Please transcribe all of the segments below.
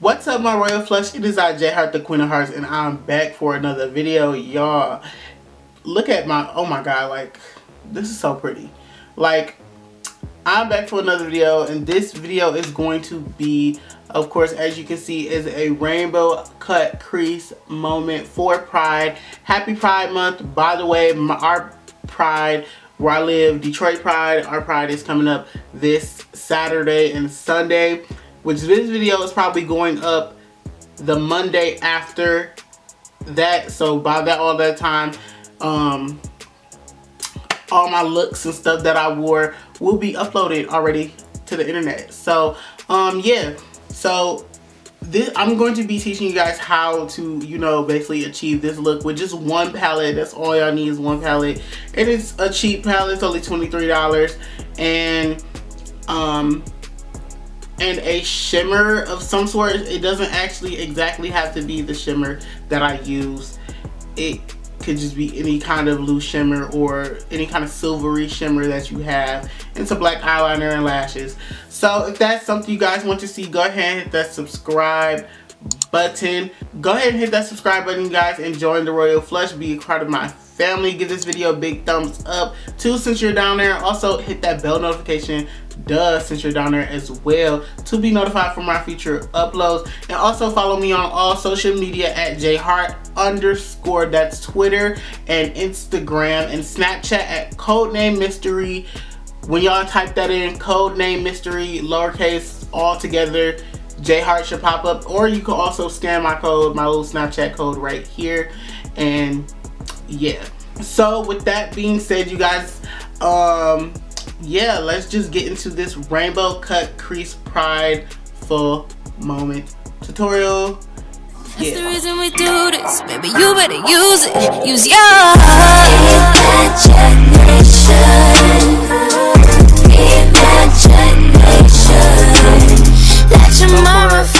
What's up, my royal flush? It is I, J Heart, the Queen of Hearts, and I'm back for another video. Y'all, look at my, oh my god, like, this is so pretty. Like, I'm back for another video, and this video is going to be, of course, as you can see, is a rainbow cut crease moment for Pride. Happy Pride Month. By the way, our Pride, where I live, Detroit Pride, our Pride is coming up this Saturday and Sunday, which this video is probably going up the Monday after that. So by that, all that time, all my looks and stuff that I wore will be uploaded already to the internet. So yeah, so this, I'm going to be teaching you guys how to, you know, basically achieve this look with just one palette. That's all y'all need is one palette. It is a cheap palette. It's only $23, and a shimmer of some sort. It doesn't actually exactly have to be the shimmer that I use. It could just be any kind of loose shimmer or any kind of silvery shimmer that you have. It's a black eyeliner and lashes. So if that's something you guys want to see, go ahead and hit that subscribe button. Go ahead and hit that subscribe button, you guys, and join the Royal Flush. Be a part of my family. Give this video a big thumbs up too since you're down there. Also hit that bell notification since you're down there as well to be notified for my future uploads. And also follow me on all social media at jheart_. That's Twitter and Instagram and Snapchat at Codename Mystery. When y'all type that in, Codename Mystery, lowercase, all together, jheart should pop up. Or you can also scan my code, my little Snapchat code right here. And yeah, so with that being said, you guys, yeah, let's just get into this rainbow cut crease Pride full moment tutorial. That's the reason we do this, baby. You better use it. Use your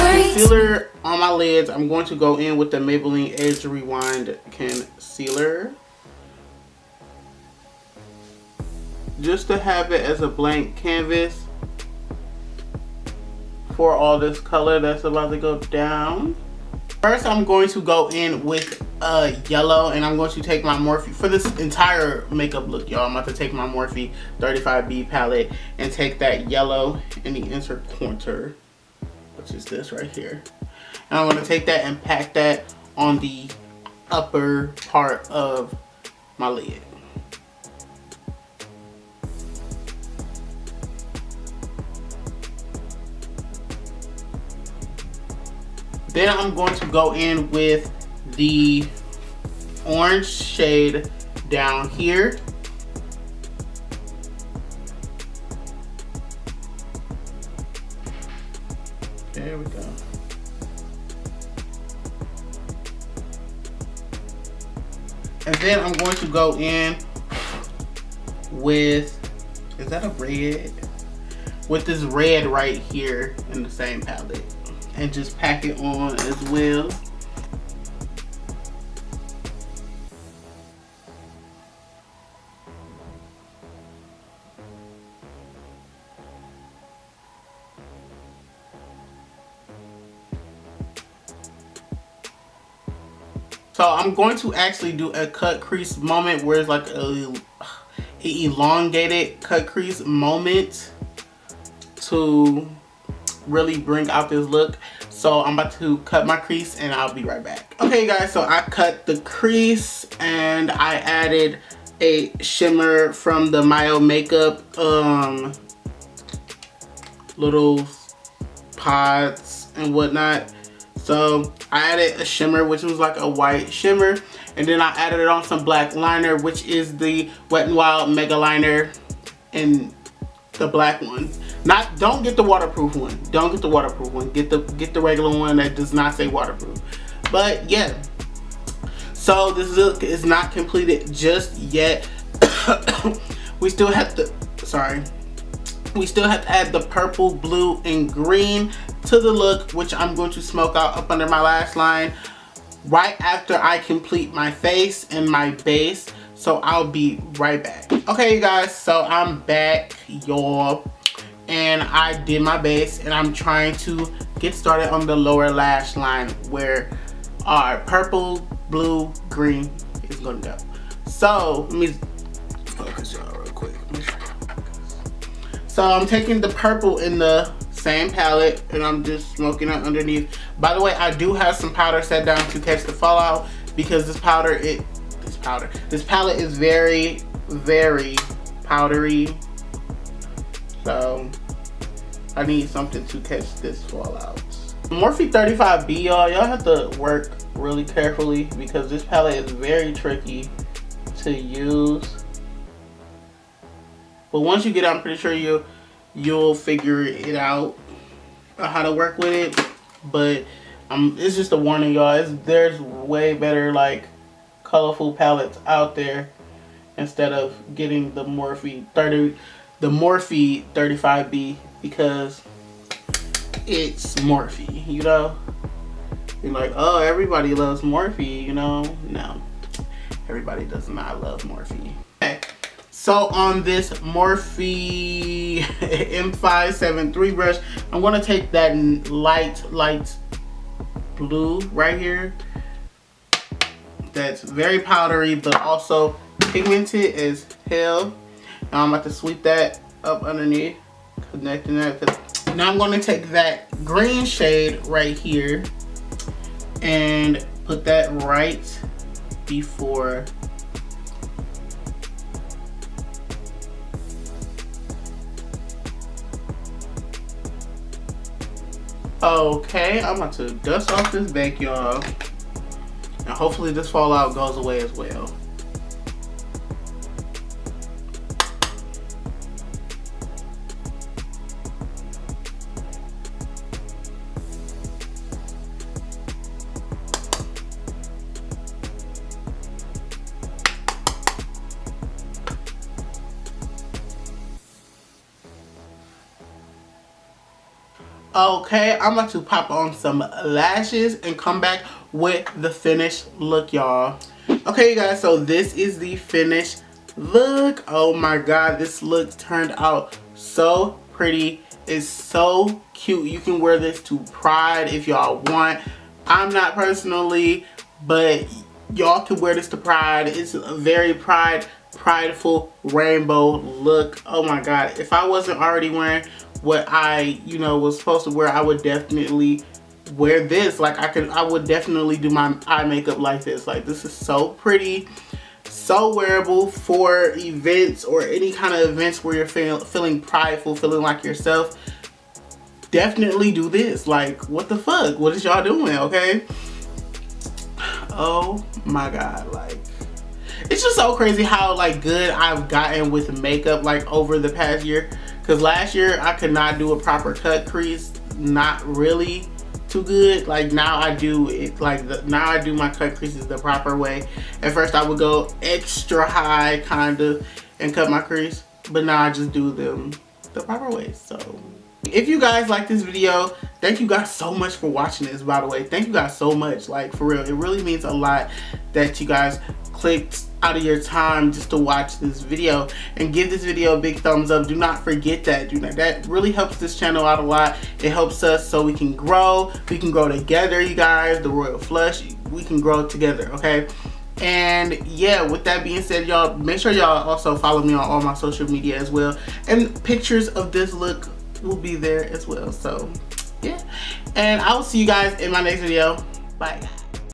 concealer on my lids. I'm going to go in with the Maybelline Age Rewind concealer, just to have it as a blank canvas for all this color that's about to go down. First, I'm going to go in with yellow, and I'm going to take my Morphe for this entire makeup look, y'all. I'm about to take my Morphe 35B palette and take that yellow in the insert corner, which is this right here. And I'm going to take that and pack that on the upper part of my lid. Then I'm going to go in with the orange shade down here. There we go. And then I'm going to go in with, is that a red? With this red right here in the same palette. And just pack it on as well. So I'm going to actually do a cut crease moment where it's like a elongated cut crease moment to really bring out this look. So I'm about to cut my crease and I'll be right back. Okay guys, so I cut the crease and I added a shimmer from the Myo Makeup little pods and whatnot. So I added a shimmer, which was like a white shimmer, and then I added it on some black liner, which is the Wet n Wild Mega Liner in the black one. Don't get the waterproof one. Don't get the waterproof one. Get the regular one that does not say waterproof. But yeah. So this look is not completed just yet. We still have to add the purple, blue, and green to the look, which I'm going to smoke out up under my lash line right after I complete my face and my base. So I'll be right back. Okay, you guys, so I'm back, y'all. and I did my base, and I'm trying to get started on the lower lash line where our purple, blue, green is gonna go. So let me focus y'all real quick. So I'm taking the purple in the same palette, and I'm just smoking it underneath. By the way, I do have some powder set down to catch the fallout, because this palette is very, very powdery. So I need something to catch this fallout. Morphe 35B, y'all have to work really carefully because this palette is very tricky to use. But once you get it, I'm pretty sure you'll figure it out how to work with it. But it's just a warning, y'all. There's way better like colorful palettes out there instead of getting the Morphe 35B, because it's Morphe, you know. You're like, oh, everybody loves Morphe, you know. No, everybody does not love Morphe. Okay, so on this Morphe M573 brush, I'm gonna take that light blue right here. That's very powdery, but also pigmented as hell. Now I'm about to sweep that up underneath, connecting that. Now I'm going to take that green shade right here and put that right before. Okay, I'm about to dust off this bake, y'all. And hopefully this fallout goes away as well. Okay, I'm about to pop on some lashes and come back with the finished look, y'all. Okay, you guys, so this is the finished look. Oh my god, this look turned out so pretty. It's so cute. You can wear this to Pride if y'all want. I'm not personally, but y'all can wear this to Pride. It's a very prideful rainbow look. Oh my god, if I wasn't already wearing what I was supposed to wear, I would definitely wear this. Like I would definitely do my eye makeup like this. Like, this is so pretty, so wearable for events or any kind of events where you're feeling prideful, feeling like yourself. Definitely do this. Like, what the fuck, what is y'all doing? Okay, oh my god, like, it's just so crazy how like good I've gotten with makeup like over the past year. Because last year I could not do a proper cut crease, not really too good. Like, now I do it like now I do my cut creases the proper way. At first I would go extra high kind of and cut my crease, but now I just do them the proper way. So if you guys like this video, thank you guys so much for watching this, by the way. Thank you guys so much, like, for real. It really means a lot that you guys clicked out of your time just to watch this video, and give this video a big thumbs up. Do not forget that. That really helps this channel out a lot. It helps us so we can grow together, you guys. The Royal Flush, we can grow together, okay? And yeah, with that being said, y'all, make sure y'all also follow me on all my social media as well, and pictures of this look will be there as well. So yeah, and I will see you guys in my next video. Bye, guys.